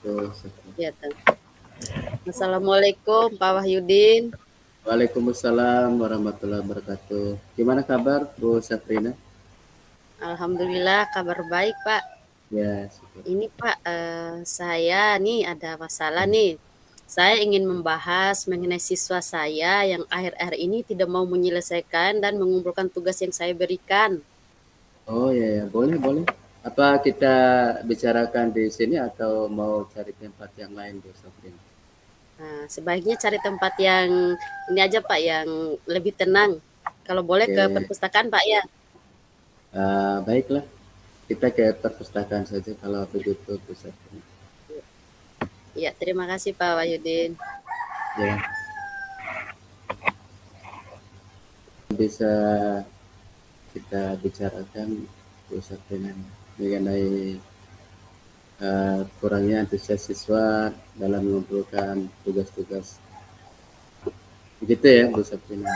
Terus, Ya, Assalamualaikum Pak Wahyudin. Waalaikumsalam warahmatullahi wabarakatuh. Gimana kabar Bu Sabrina? Alhamdulillah kabar baik Pak. Ya, syukur. Ini Pak, saya nih ada masalah nih. Saya ingin membahas mengenai siswa saya yang akhir-akhir ini tidak mau menyelesaikan dan mengumpulkan tugas yang saya berikan. Oh ya, ya, boleh, boleh. Apa kita bicarakan di sini atau mau cari tempat yang lain Bu Sabrina? Nah, sebaiknya cari tempat yang ini aja Pak, yang lebih tenang. Kalau boleh ke Oke, perpustakaan Pak ya. baiklah. Kita ke perpustakaan saja kalau begitu Bu Sabrina. Ya, terima kasih Pak Wahyudin. Ya, bisa kita bicarakan Bu Sabrina mengenai kurangnya antusias siswa dalam mengumpulkan tugas-tugas. Begitu ya Bu Sabrina.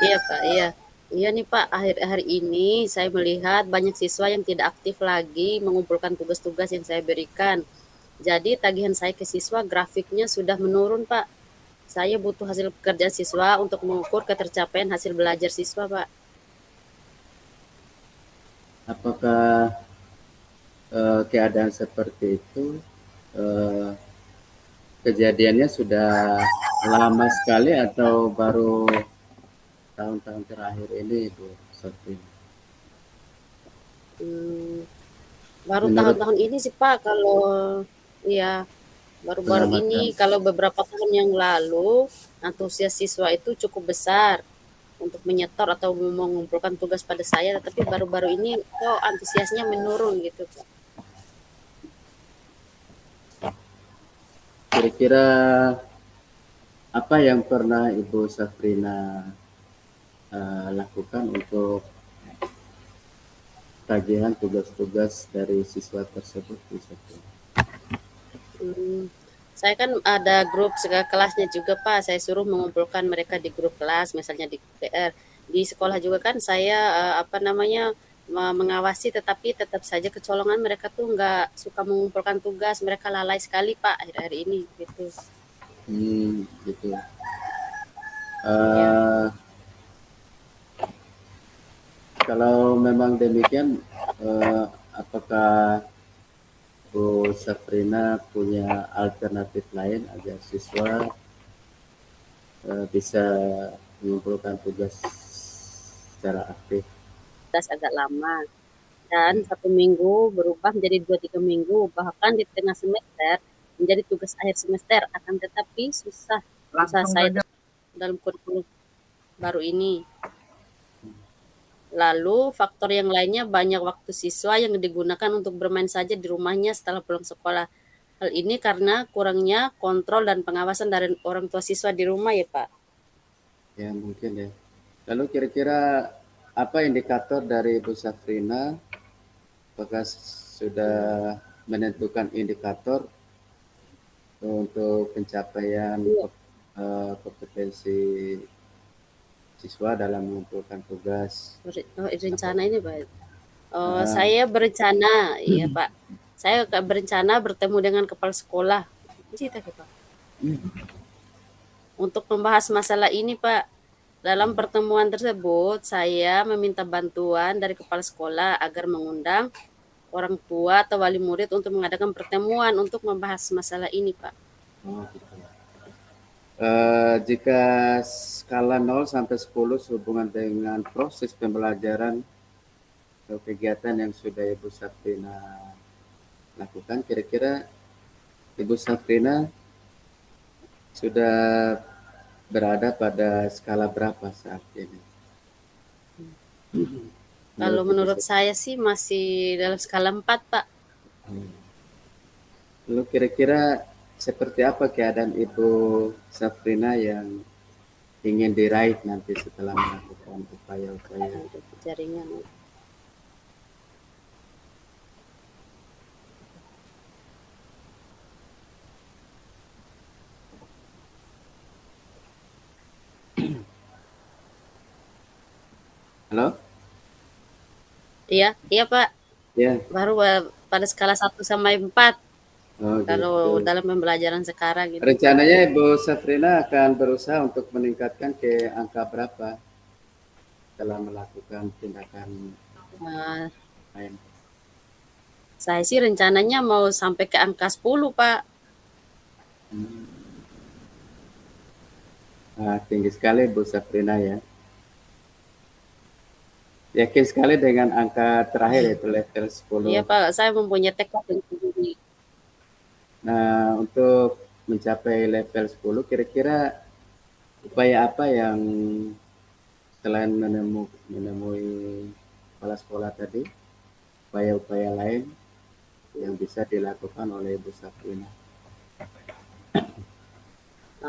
Iya Pak, iya. Iya nih Pak, akhir-akhir ini saya melihat banyak siswa yang tidak aktif lagi mengumpulkan tugas-tugas yang saya berikan. Jadi tagihan saya ke siswa grafiknya sudah menurun Pak. Saya butuh hasil pekerjaan siswa untuk mengukur ketercapaian hasil belajar siswa Pak. Apakah keadaan seperti itu eh, kejadiannya sudah lama sekali atau baru tahun-tahun terakhir ini Bu Sofie? Hmm, baru Menurut tahun-tahun ini sih Pak, kalau ya baru-baru ini, pengamatan, kalau beberapa tahun yang lalu antusias siswa itu cukup besar untuk menyetor atau mengumpulkan tugas pada saya, tetapi baru-baru ini kok antusiasnya menurun gitu Pak. kira-kira apa yang pernah Ibu Safrina lakukan untuk tagihan tugas-tugas dari siswa tersebut Bu Safrina? Hmm, saya kan ada grup kelasnya juga Pak. Saya suruh mengumpulkan mereka di grup kelas, misalnya di PR. Di sekolah juga kan saya apa namanya mengawasi, tetapi tetap saja kecolongan mereka tuh nggak suka mengumpulkan tugas. Mereka lalai sekali Pak akhir-akhir ini gitu. Gitu. Ya. Eh, Kalau memang demikian, apakah Bu Saprina punya alternatif lain agar siswa bisa mengumpulkan tugas secara aktif? Tugas agak lama dan 1 minggu berubah menjadi 2-3 minggu, bahkan di tengah semester menjadi tugas akhir semester. Akan tetapi susah saya dalam kurikulum baru ini. Lalu faktor yang lainnya, banyak waktu siswa yang digunakan untuk bermain saja di rumahnya setelah pulang sekolah. Hal ini karena kurangnya kontrol dan pengawasan dari orang tua siswa di rumah ya Pak. Ya mungkin ya. Lalu kira-kira apa indikator dari Bu Saprina? Apakah sudah menentukan indikator untuk pencapaian Iya, kompetensi siswa dalam mengumpulkan tugas? Apa? rencana ini Pak. Uh, Saya berencana, iya Pak. Saya berencana bertemu dengan kepala sekolah. Cita Pak. Untuk membahas masalah ini Pak. Dalam pertemuan tersebut, saya meminta bantuan dari kepala sekolah agar mengundang orang tua atau wali murid untuk mengadakan pertemuan untuk membahas masalah ini, Pak. oh, gitu. Jika skala 0 sampai 10 sehubungan dengan proses pembelajaran atau kegiatan yang sudah Ibu Saprina lakukan, kira-kira Ibu Saprina sudah berada pada skala berapa saat ini? Kalau Menurut Ibu menurut Saprina. saya sih masih dalam skala 4, Pak. Lalu kira-kira seperti apa keadaan Ibu Saprina yang ingin diraih nanti setelah melakukan upaya-upaya? Aduh, jaringan. Halo? Iya, iya Pak. Ya, Baru pada skala 1 sampai 4. Oh kalau gitu. dalam pembelajaran sekarang ini. Rencananya Ibu Safrina akan berusaha untuk meningkatkan ke angka berapa setelah melakukan tindakan Eh, lain? saya sih rencananya mau sampai ke angka 10, Pak. Hmm. Nah, tinggi sekali Bu Safrina ya. Yakin sekali dengan angka terakhir yaitu level Iya, 10. Pak, saya mempunyai tekad yang tinggi. Nah, untuk mencapai level 10 kira-kira upaya apa yang selain menemui kepala sekolah tadi, upaya-upaya lain yang bisa dilakukan oleh Ibu Safrina?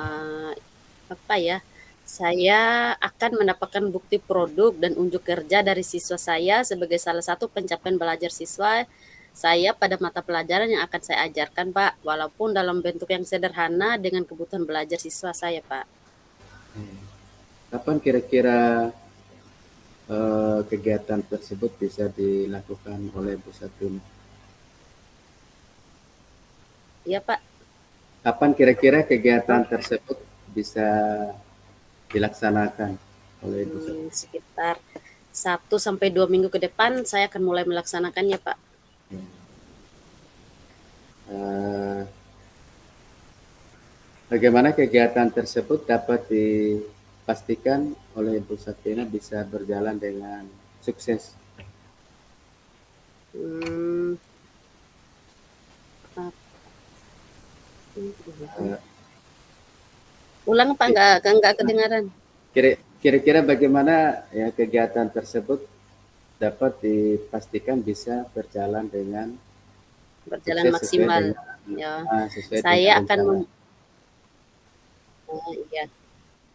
Eh, apa ya? Saya akan mendapatkan bukti produk dan unjuk kerja dari siswa saya sebagai salah satu pencapaian belajar siswa saya pada mata pelajaran yang akan saya ajarkan, Pak. Walaupun dalam bentuk yang sederhana dengan kebutuhan belajar siswa saya, Pak. Kapan kira-kira kegiatan tersebut bisa dilakukan oleh Bu Safrina? Iya, Pak. Kapan kira-kira kegiatan Oh, tersebut bisa dilaksanakan oleh Ibu Safrina? sekitar 1 sampai 2 minggu ke depan saya akan mulai melaksanakannya, Pak. Eh, Bagaimana kegiatan tersebut dapat dipastikan oleh Ibu Safrina bisa berjalan dengan sukses? Hmm, Eh, ulang, Pak, nggak kedengaran. Kira-kira bagaimana ya kegiatan tersebut dapat dipastikan bisa berjalan dengan Berjalan sukses maksimal. Ya, sesuai dengan saya akan rencana? ya.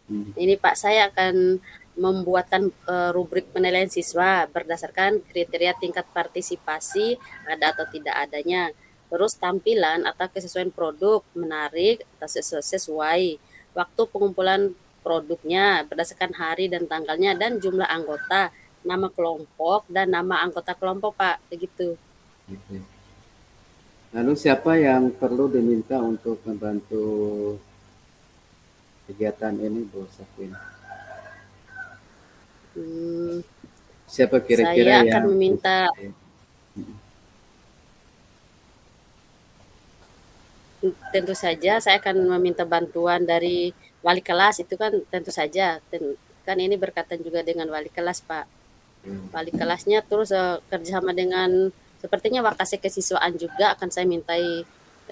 Hmm. Ini Pak, saya akan membuatkan rubrik penilaian siswa berdasarkan kriteria tingkat partisipasi ada atau tidak adanya. Terus tampilan atau kesesuaian produk menarik atau sesuai. Waktu pengumpulan produknya berdasarkan hari dan tanggalnya dan jumlah anggota, nama kelompok dan nama anggota kelompok, Pak. Begitu. Gitu. Lalu siapa yang perlu diminta untuk membantu kegiatan ini, Bu Safina? Hmm, Siapa kira-kira saya akan yang bisa meminta tentu saja saya akan meminta bantuan dari wali kelas itu kan tentu saja kan ini berkaitan juga dengan wali kelas, Pak. Wali kelasnya terus kerjasama dengan sepertinya wakase kesiswaan juga akan saya mintai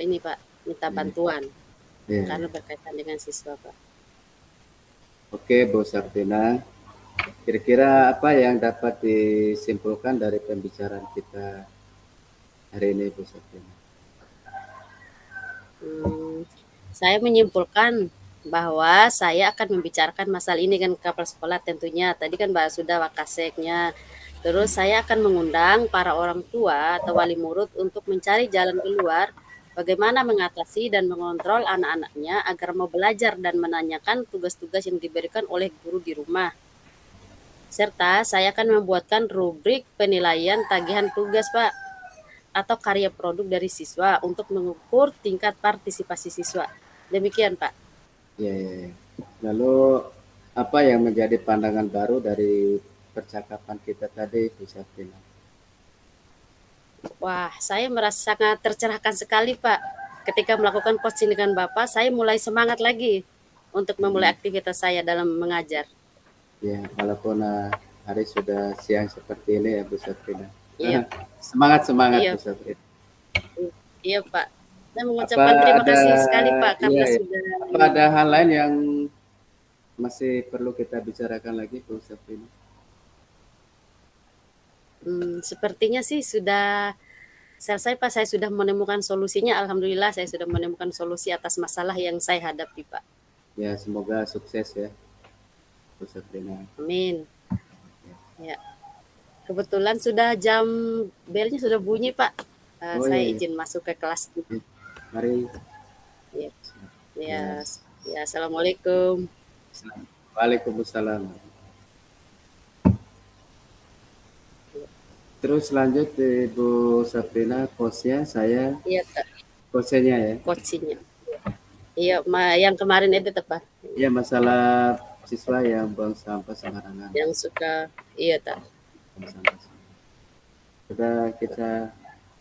ini, Pak, minta bantuan ya, karena ya. berkaitan dengan siswa, Pak. Oke, Bu Safina. Kira-kira apa yang dapat disimpulkan dari pembicaraan kita hari ini, Bu Safina? Hmm, saya menyimpulkan bahwa saya akan membicarakan masalah ini dengan kepala sekolah tentunya. Tadi kan Mbak sudah wakaseknya. Terus saya akan mengundang para orang tua atau wali murid untuk mencari jalan keluar bagaimana mengatasi dan mengontrol anak-anaknya agar mau belajar dan menanyakan tugas-tugas yang diberikan oleh guru di rumah. Serta saya akan membuatkan rubrik penilaian tagihan tugas, Pak, atau karya produk dari siswa untuk mengukur tingkat partisipasi siswa. Demikian, Pak. Ya, ya, ya. Lalu apa yang menjadi pandangan baru dari percakapan kita tadi, Bu Safina? Wah, saya merasa sangat tercerahkan sekali, Pak. Ketika melakukan coaching dengan Bapak, saya mulai semangat lagi untuk memulai Hmm. aktivitas saya dalam mengajar. Ya, walaupun hari sudah siang seperti ini ya, Bu Safina. Iya, Semangat, semangat, Bu iya, Safina. iya, Pak. Saya Apa mengucapkan terima ada, kasih sekali, Pak, iya, karena ya. sudah Apa ada hal lain yang masih perlu kita bicarakan lagi, Bu Safina? sepertinya sih sudah selesai, Pak. Saya sudah menemukan solusinya. Alhamdulillah, saya sudah menemukan solusi atas masalah yang saya hadapi, Pak. Ya, semoga sukses ya, Bu Safina. Amin. Ya, kebetulan sudah jam belnya sudah bunyi, Pak. Oh Saya iya, iya. izin masuk ke kelas dulu. Ya, mari. Ya, ya, Ya, ya. Assalamualaikum. Waalaikumsalam. Terus lanjut Ibu Sabrina, coachnya saya Iya, Kak. Kosennya ya. coachingnya. Iya, yang kemarin itu tepat Ya masalah siswa yang buang sampah sembarangan. yang suka iya tak. Buang sampah sembarangan. Sudah kita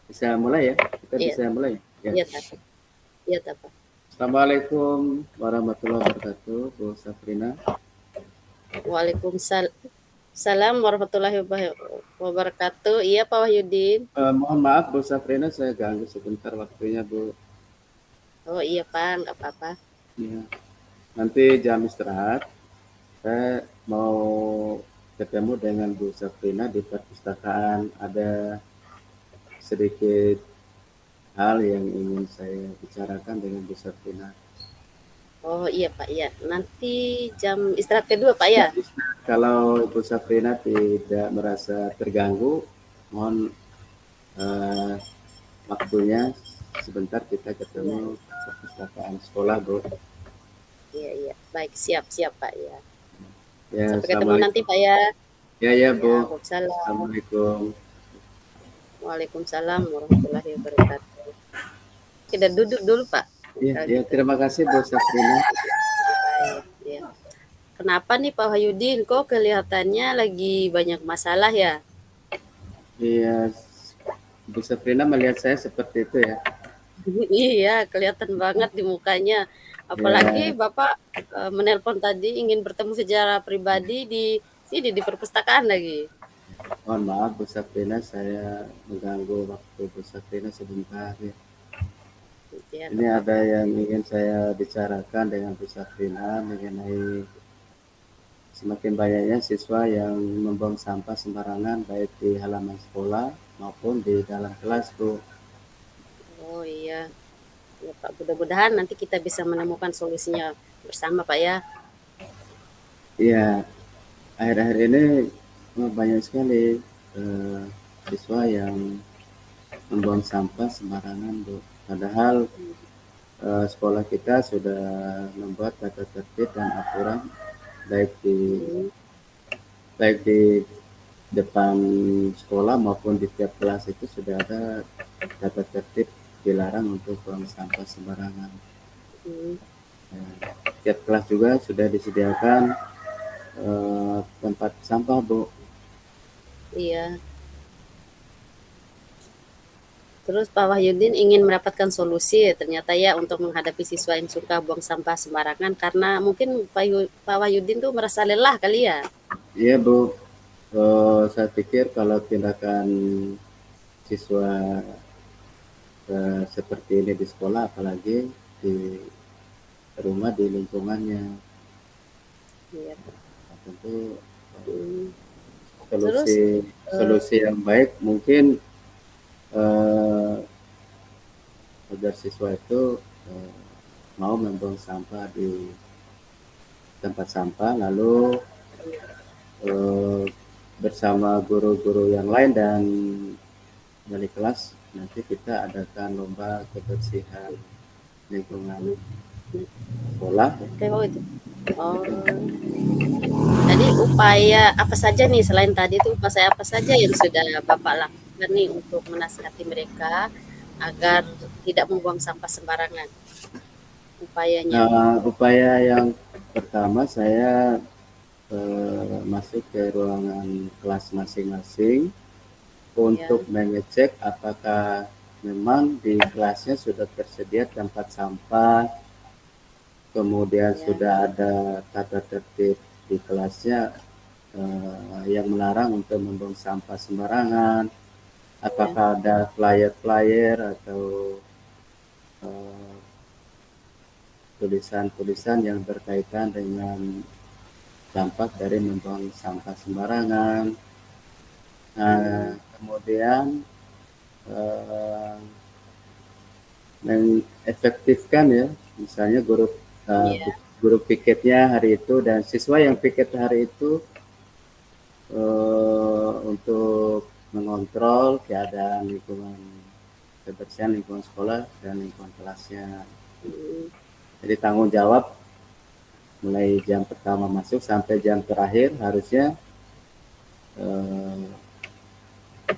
bisa mulai ya. Kita Iya, bisa mulai. Ya. iya tak. Iya tak, Pak. Assalamualaikum warahmatullahi wabarakatuh, Bu Safrina. Waalaikumsalam warahmatullahi wabarakatuh. Iya, Pak Wahyudin. Mohon maaf Bu Safrina, saya ganggu sebentar waktunya Bu. Oh iya, Pak, nggak apa-apa. Ya. Nanti jam istirahat saya mau ketemu dengan Bu Safrina di perpustakaan. Ada sedikit hal yang ingin saya bicarakan dengan Bu Safrina. Oh iya, Pak, iya. Nanti jam istirahat kedua, Pak ya. Kalau Bu Safrina tidak merasa terganggu, mohon eh, waktunya sebentar kita ketemu di perpustakaan sekolah, Bu. Iya, iya. Baik, siap, Pak ya. Ya, Sampai ketemu nanti, assalamualaikum. Pak ya. Ya, ya, Ya, Bu. Waalaikumsalam. Assalamualaikum. Waalaikumsalam warahmatullahi wabarakatuh. Kita duduk dulu, Pak. Ya, Kalau ya, gitu. terima kasih Bu Safrina. Baik, ya. Kenapa nih Pak Wahyudin? Kok kelihatannya lagi banyak masalah ya? Iya, Bu Safrina melihat saya seperti itu ya. Iya, kelihatan banget di mukanya. Apalagi Ya, Bapak menelpon tadi ingin bertemu secara pribadi di sini di perpustakaan lagi. mohon maaf Bu Safrina, saya mengganggu waktu Bu Safrina sebentar ya. Ya, Ini nggak ada apa-apa. yang ingin saya bicarakan dengan Bu Safrina mengenai semakin banyaknya siswa yang membuang sampah sembarangan baik di halaman sekolah maupun di dalam kelas, Bu. Oh iya, ya Pak. Mudah-mudahan nanti kita bisa menemukan solusinya bersama Pak ya. Iya, akhir-akhir ini banyak sekali eh, siswa yang membuang sampah sembarangan, Bu. Padahal sekolah kita sudah membuat tata tertib dan aturan baik di Hmm, baik di depan sekolah maupun di tiap kelas itu sudah ada tata tertib dilarang untuk buang sampah sembarangan. hmm, Ya, tiap kelas juga sudah disediakan tempat sampah, Bu. iya. Terus Pak Wahyudin ingin mendapatkan solusi ternyata ya untuk menghadapi siswa yang suka buang sampah sembarangan karena mungkin Pak Wahyudin tuh merasa lelah kali ya. Iya, Bu. Saya pikir kalau tindakan siswa seperti ini di sekolah, apalagi di rumah, di lingkungannya, Iya. tentu Hmm. Terus solusi eh, solusi yang baik mungkin eh, agar siswa itu eh, mau membuang sampah di tempat sampah, lalu eh, bersama guru-guru yang lain dan wali kelas nanti kita adakan lomba kebersihan lingkungan sekolah. kayak itu. Oh, jadi upaya apa saja nih selain tadi itu upaya apa saja yang sudah Bapak lakukan nih untuk menasihati mereka agar tidak membuang sampah sembarangan? Upayanya. Nah, upaya yang pertama saya masuk ke ruangan kelas masing-masing Ya, untuk mengecek apakah memang di kelasnya sudah tersedia tempat sampah, kemudian ya, sudah ada tata tertib di kelasnya yang melarang untuk membuang sampah sembarangan, ya, apakah ada flyer-flyer atau eh, tulisan-tulisan yang berkaitan dengan dampak dari membuang sampah sembarangan. hmm, Nah, kemudian eh, mengefektifkan ya, misalnya ya, guru piketnya hari itu dan siswa yang piket hari itu untuk mengontrol keadaan lingkungan kebersihan lingkungan sekolah dan lingkungan kelasnya. hmm, Jadi tanggung jawab mulai jam pertama masuk sampai jam terakhir harusnya eh,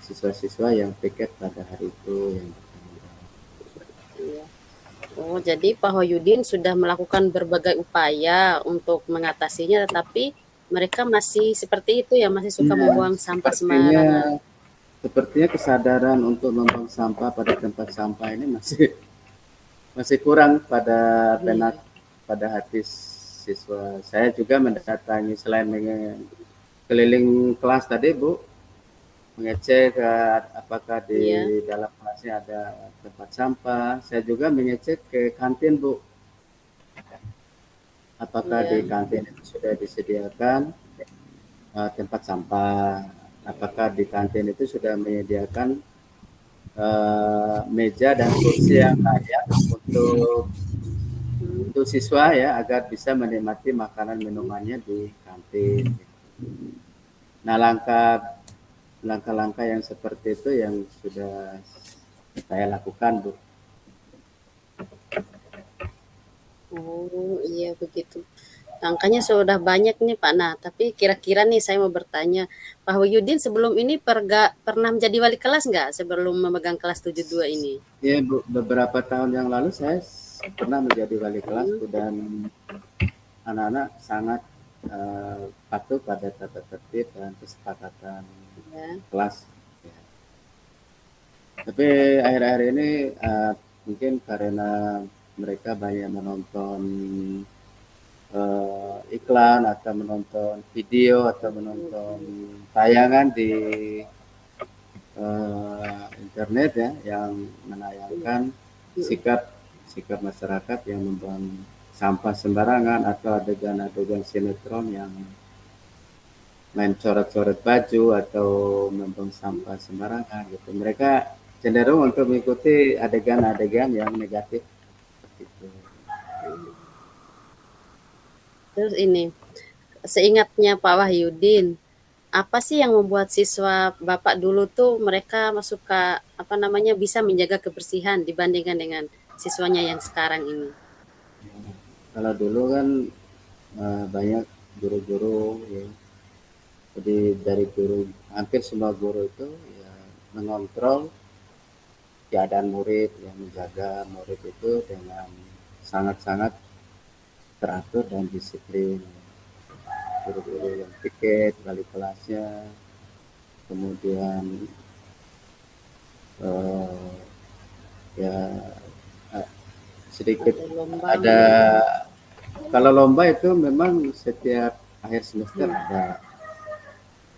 siswa-siswa yang piket pada hari itu yang bertanggung jawab. iya. Oh, jadi Pak Hoyudin sudah melakukan berbagai upaya untuk mengatasinya, tetapi mereka masih seperti itu ya, masih suka Iya, membuang sampah sepertinya sembarangan. sepertinya kesadaran untuk membuang sampah pada tempat sampah ini masih masih kurang pada benak, Iya, pada hati siswa. Saya juga mendatangi selain keliling kelas tadi, Bu, mengecek apakah di iya, dalam kelasnya ada tempat sampah. Saya juga mengecek ke kantin, Bu, apakah di iya. kantin itu sudah disediakan tempat sampah, apakah di kantin itu sudah menyediakan meja dan kursi yang layak Hmm. untuk siswa ya, agar bisa menikmati makanan minumannya di kantin. Nah, langkah-langkah yang seperti itu yang sudah saya lakukan, Bu. Oh, iya begitu. Angkanya sudah banyak nih Pak. Nah, tapi kira-kira nih saya mau bertanya, Pak Wahyudin sebelum ini pernah menjadi wali kelas nggak sebelum memegang kelas 72 ini? Ya, Bu, beberapa tahun yang lalu saya pernah menjadi wali kelas, Hmm, Bu, dan anak-anak sangat patuh pada tata tertib dan kesepakatan ya. kelas. Ya. Tapi akhir-akhir ini mungkin karena mereka banyak menonton iklan atau menonton video atau menonton tayangan di internet ya, yang menayangkan Mm-mm. sikap sikap masyarakat yang membuang sampah sembarangan atau adegan-adegan sinetron yang main coret-coret baju atau membuang sampah sembarangan gitu. Mereka cenderung untuk mengikuti adegan-adegan yang negatif seperti itu. Terus ini, seingatnya Pak Wahyudin, apa sih yang membuat siswa Bapak dulu tuh mereka suka apa namanya bisa menjaga kebersihan dibandingkan dengan siswanya yang sekarang ini? Kalau dulu kan banyak guru-guru ya, jadi dari guru hampir semua guru itu ya mengontrol keadaan murid, yang menjaga murid itu dengan sangat-sangat teratur dan disiplin. Guru-guru yang piket wali kelasnya, kemudian eh, ya eh, sedikit Ada lomba ada, mungkin. kalau lomba itu memang setiap akhir semester Hmm, ada,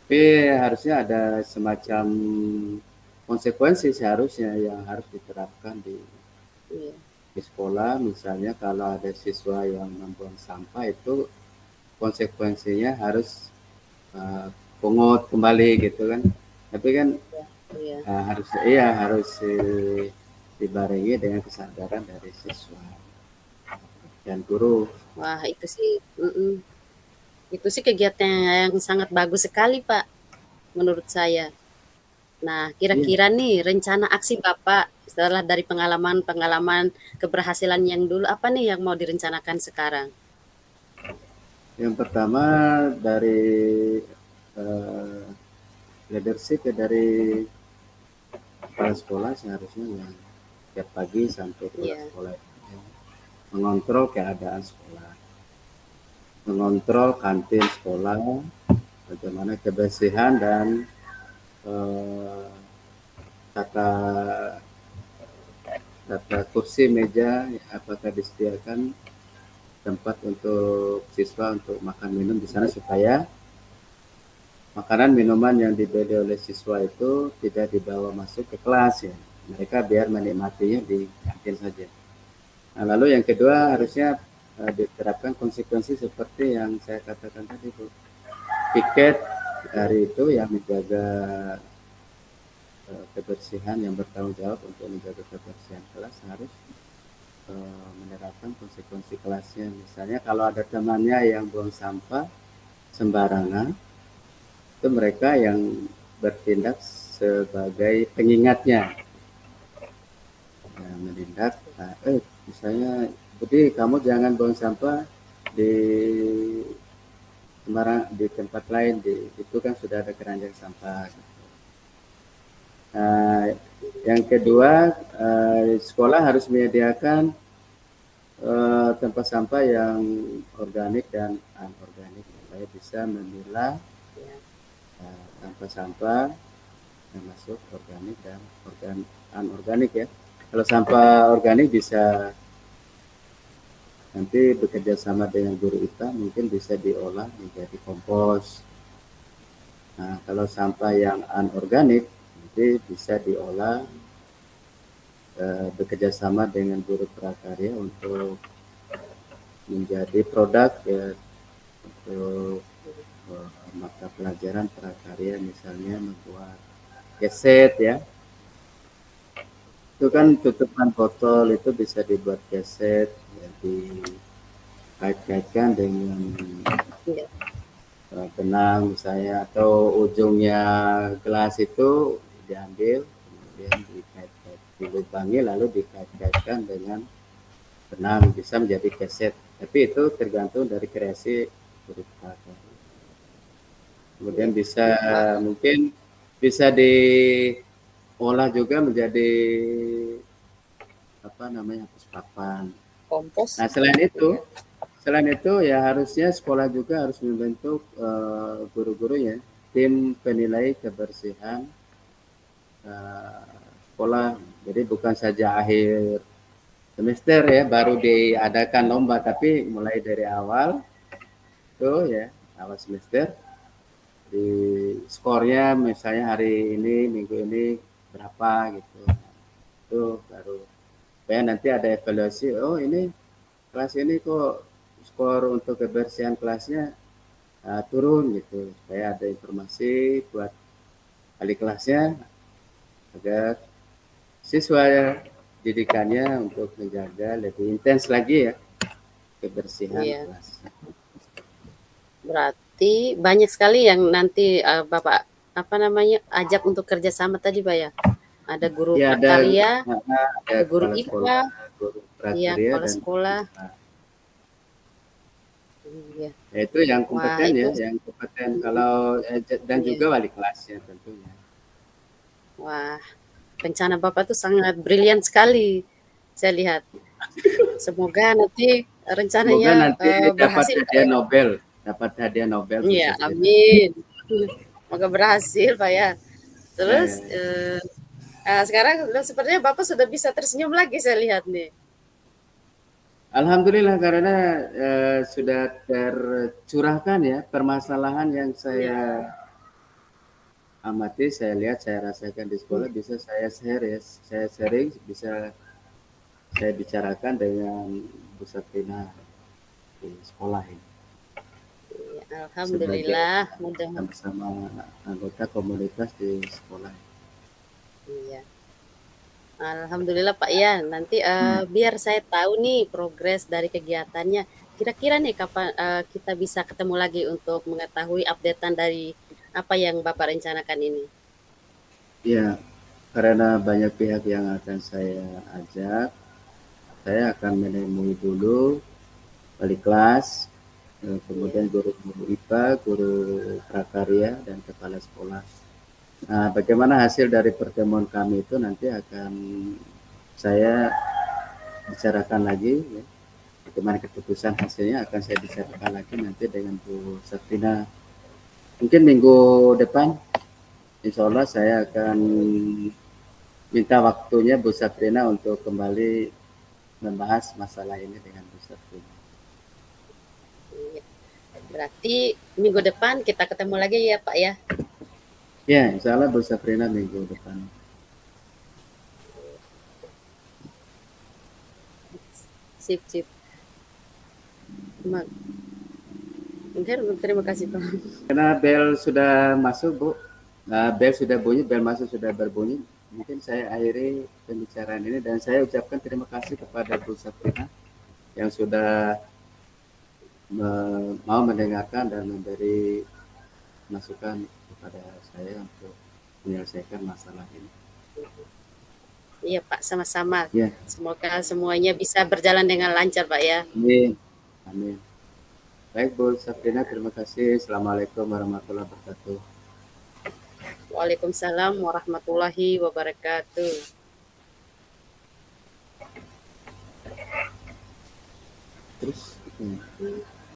tapi harusnya ada semacam konsekuensi seharusnya yang harus diterapkan iya, di sekolah. Misalnya kalau ada siswa yang membuang sampah itu konsekuensinya harus uh, pungut kembali gitu kan. Tapi kan iya. harus, iya harus dibarengi dengan kesadaran dari siswa dan guru. Wah, itu sih kegiatan yang sangat bagus sekali, Pak, menurut saya. Nah, Iya, kira-kira nih rencana aksi Bapak setelah dari pengalaman-pengalaman keberhasilan yang dulu apa nih yang mau direncanakan sekarang? yang pertama dari uh, leadership ya, dari kepala sekolah seharusnya yang tiap pagi sampai pulang Iya, sekolah ya, mengontrol keadaan sekolah, mengontrol kantin sekolah, bagaimana kebersihan dan eh, tata tata kursi meja ya, apakah disediakan tempat untuk siswa untuk makan minum di sana, supaya makanan minuman yang dibeli oleh siswa itu tidak dibawa masuk ke kelas ya. Mereka biar menikmatinya di kantin saja. Nah, lalu yang kedua iya, harusnya diterapkan konsekuensi seperti yang saya katakan tadi, Bu. Piket hari itu yang menjaga kebersihan, yang bertanggung jawab untuk menjaga kebersihan kelas harus menerapkan konsekuensi kelasnya. Misalnya kalau ada temannya yang buang sampah sembarangan, itu mereka yang bertindak sebagai pengingatnya, ya, menindak. Nah, misalnya, Budi, kamu jangan buang sampah di sembarang di tempat lain, itu kan sudah ada keranjang sampah. Nah, yang kedua, sekolah harus menyediakan tempat sampah yang organik dan anorganik supaya bisa memilah Ya. sampah-sampah yang masuk organik dan anorganik ya. Kalau sampah organik bisa nanti bekerja sama dengan guru IPA mungkin bisa diolah menjadi kompos. Nah, kalau sampah yang anorganik nanti bisa diolah bekerja sama dengan guru prakarya untuk menjadi produk ya untuk mata pelajaran prakarya misalnya membuat keset ya. Itu kan tutupan botol itu bisa dibuat keset ya, dikait-kaitkan dengan Ya. benang misalnya atau ujungnya gelas itu diambil kemudian dikait-kait dilubangi lalu dikait-kaitkan dengan benang bisa menjadi keset. Tapi itu tergantung dari kreasi guru prakarya. Kemudian Ya. bisa Wah, mungkin bisa diolah juga menjadi apa namanya papan. kompos. Nah Ya. selain itu ya harusnya sekolah juga harus membentuk guru-gurunya tim penilai kebersihan sekolah. Jadi bukan saja akhir semester ya baru diadakan lomba, tapi mulai dari awal tuh ya awal semester di skornya misalnya hari ini minggu ini berapa gitu. Itu baru supaya nanti ada evaluasi, oh ini kelas ini kok skor untuk kebersihan kelasnya turun gitu, supaya ada informasi buat wali kelasnya agar siswa didikannya untuk menjaga lebih intens lagi ya kebersihan Iya. kelas. Berarti banyak sekali yang nanti Bapak apa namanya ajak untuk kerjasama tadi Pak ya. Ada guru Ya prakarya, ada ada guru kepala sekolah, IPA, guru iya prakarya kepala dan sekolah. Iya. ya, itu yang Wah kompeten itu ya, yang kompeten mm, kalau dan iya. juga wali kelasnya tentunya. Wah rencana Bapak tuh sangat brilian sekali. Saya lihat. Semoga nanti Semoga rencananya nanti dapat berhasil Pak hadiah ya. Nobel, dapat hadiah Nobel Bu Iya, Septina. amin. Semoga berhasil Pak ya. Terus Ya. sekarang sepertinya Bapak sudah bisa tersenyum lagi saya lihat nih. Alhamdulillah karena sudah tercurahkan ya permasalahan yang Iya. saya amati, saya lihat, saya rasakan di sekolah bisa saya share ya, saya sharing, bisa saya bicarakan dengan Bu Sabrina di sekolah ini Iya, sebagai alhamdulillah mudah bersama anggota komunitas di sekolah. iya. Alhamdulillah Pak ya. Nanti Hmm. biar saya tahu nih progres dari kegiatannya. Kira-kira nih kapan kita bisa ketemu lagi untuk mengetahui updatean dari apa yang Bapak rencanakan ini. Ya, karena banyak pihak yang akan saya ajak, saya akan menemui dulu wali kelas, Iya. kemudian guru-guru IPA, guru prakarya, dan kepala sekolah. Nah, bagaimana hasil dari pertemuan kami itu nanti akan saya bicarakan lagi. Ya. Bagaimana keputusan hasilnya akan saya bicarakan lagi nanti dengan Bu Sabrina. Mungkin minggu depan, insya Allah saya akan minta waktunya Bu Sabrina untuk kembali membahas masalah ini dengan Bu Sabrina. Iya. Berarti minggu depan kita ketemu lagi ya Pak ya. Ya, insya Allah Bu Sabrina minggu depan. Sip, sip. Mungkin terima kasih Pak. Karena bel sudah masuk Bu, bel sudah bunyi, bel masuk sudah berbunyi. Mungkin saya akhiri pembicaraan ini dan saya ucapkan terima kasih kepada Bu Sabrina yang sudah mau mendengarkan dan memberi masukan kepada saya untuk menyelesaikan masalah ini. Iya Pak, sama-sama. Ya, Semoga semuanya bisa berjalan dengan lancar Pak ya. amin. Amin. Baik Bu Sabrina, terima kasih. Assalamualaikum warahmatullahi wabarakatuh. Waalaikumsalam warahmatullahi wabarakatuh. Terus